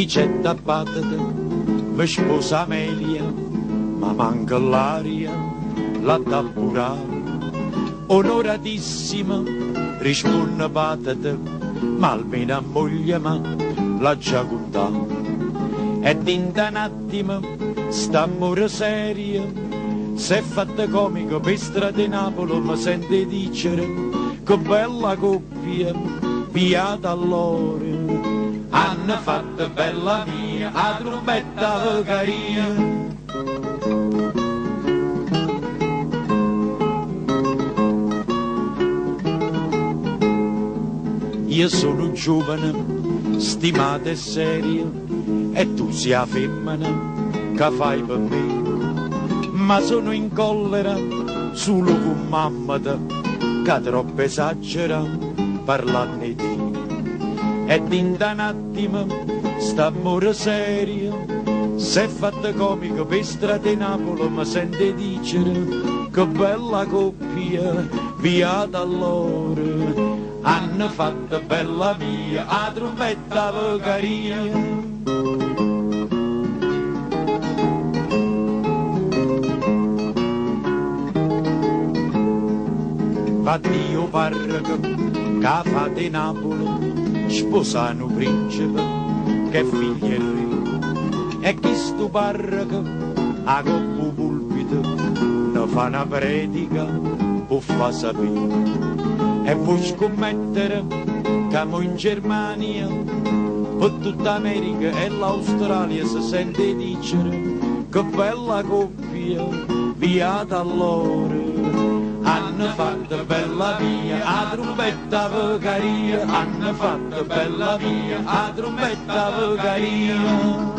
ricetta patate, mi sposa Amelia, ma manca l'aria, la tappurale. Onoratissima, risponde patate, ma almeno a moglie l'ha già contato. E dinta un attimo, st'amore serio, s'è fatta comico per strada di Napoli, mi sente dicere che bella coppia, piata all'ore. Hanno fatto bella mia, a trombetta Vagaria. Io sono giovane, stimata e seria, e tu sei la femmina che fai per me. Ma sono in collera solo con mamma che troppo esagera parlando di te. E dinta un attimo, st'amore serio, s'è fatta comico per strada di Napoli, mi sente dicere che bella coppia, via dall'ore. Hanno fatto bella mia, a trombetta Vagaria. Addio parroco, che fa di Napoli, sposano principe, che figlio è re. E chi sto parroco, a coppo pulpito, ne fa una predica, può fa sapere. E vuoi scommettere che mo in Germania, per tutta America e l'Australia si sente dicere che bella coppia, via dall'ore. Hanno fatto bella mia, a trombetta Vagaria. Hanno fatto bella mia, a trombetta Vagaria.